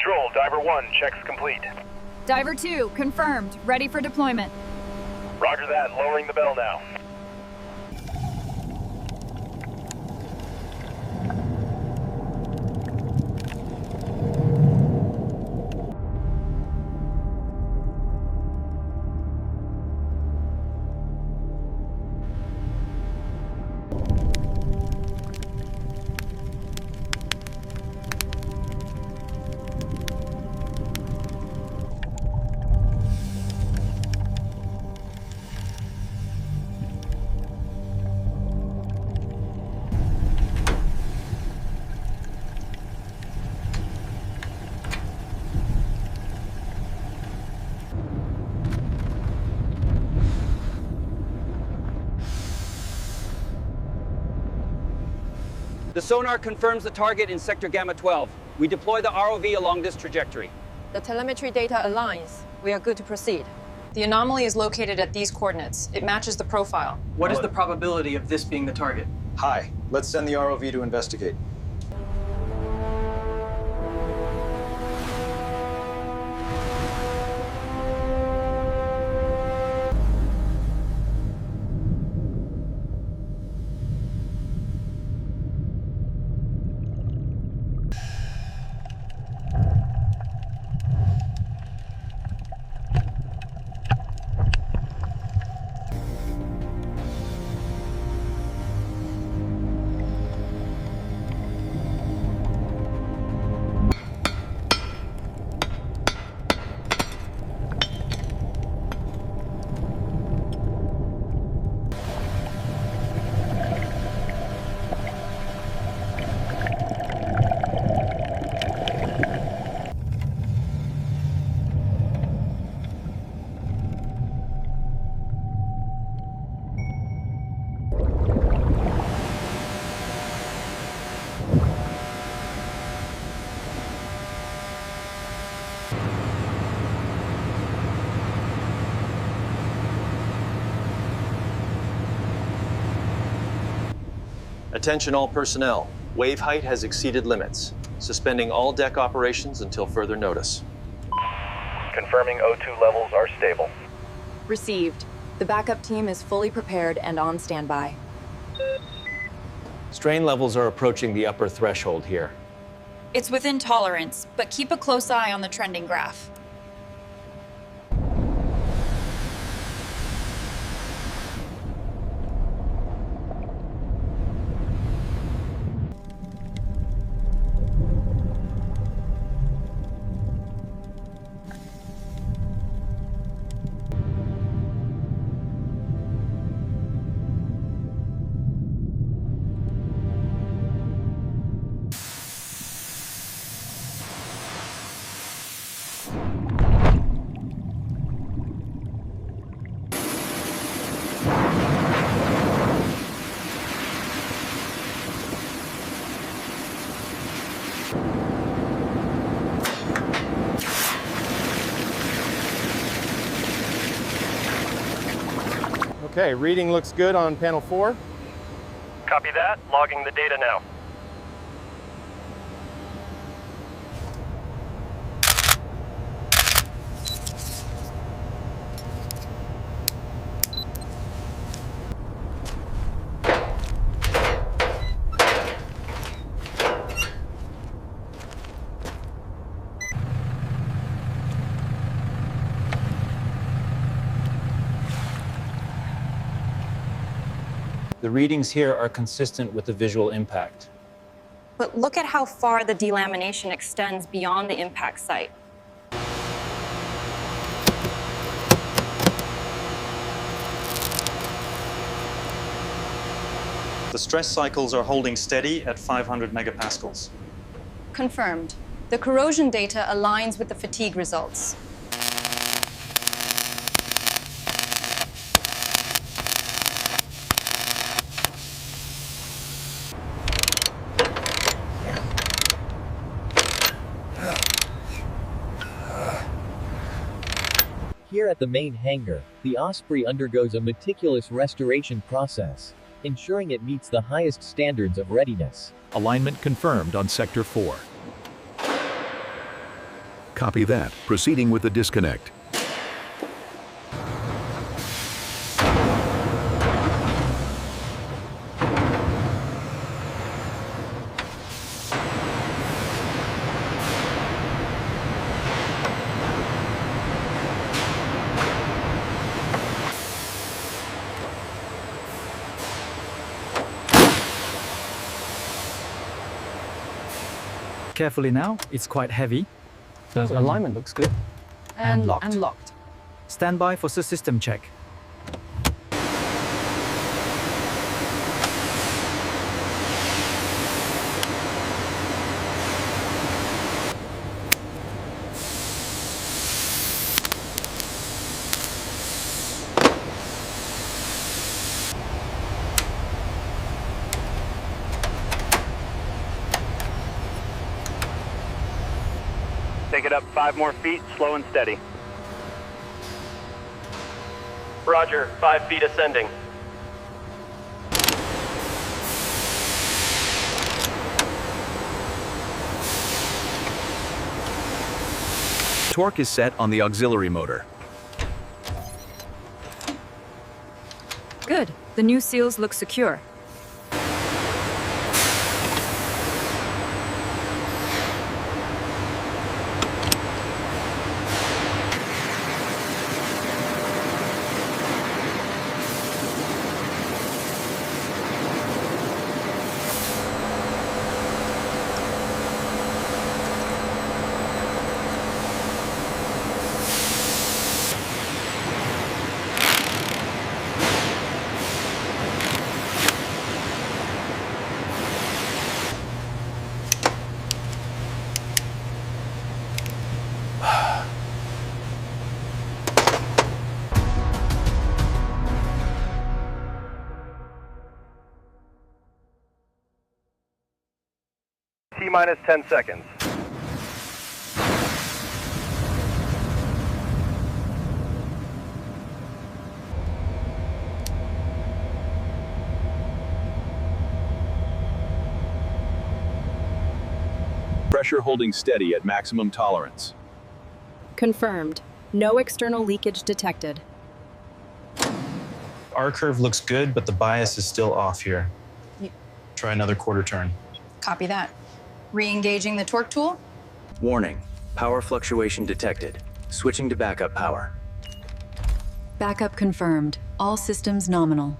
Control, Diver 1, checks complete. Diver 2, confirmed. Ready for deployment. Roger that, lowering the bell now. The sonar confirms the target in sector Gamma 12. We deploy the ROV along this trajectory. The telemetry data aligns. We are good to proceed. The anomaly is located at these coordinates. It matches the profile. What is the probability of this being the target? High. Let's send the ROV to investigate. Attention all personnel. Wave height has exceeded limits. Suspending all deck operations until further notice. Confirming O2 levels are stable. Received. The backup team is fully prepared and on standby. Strain levels are approaching the upper threshold here. It's within tolerance, but keep a close eye on the trending graph. Okay, reading looks good on panel 4. Copy that, logging the data now. The readings here are consistent with the visual impact. But look at how far the delamination extends beyond the impact site. The stress cycles are holding steady at 500 megapascals. Confirmed. The corrosion data aligns with the fatigue results. Here at the main hangar, the Osprey undergoes a meticulous restoration process, ensuring it meets the highest standards of readiness. Alignment confirmed on Sector 4. Copy that. Proceeding with the disconnect. Carefully now, it's quite heavy. The alignment looks good. And locked. Stand by for the system check. Take it up 5 more feet, slow and steady. Roger, 5 feet ascending. Torque is set on the auxiliary motor. Good. The new seals look secure. T-minus 10 seconds. Pressure holding steady at maximum tolerance. Confirmed. No external leakage detected. R curve looks good, but the bias is still off here. Try another quarter turn. Copy that. Re-engaging the torque tool? Warning. Power fluctuation detected. Switching to backup power. Backup confirmed. All systems nominal.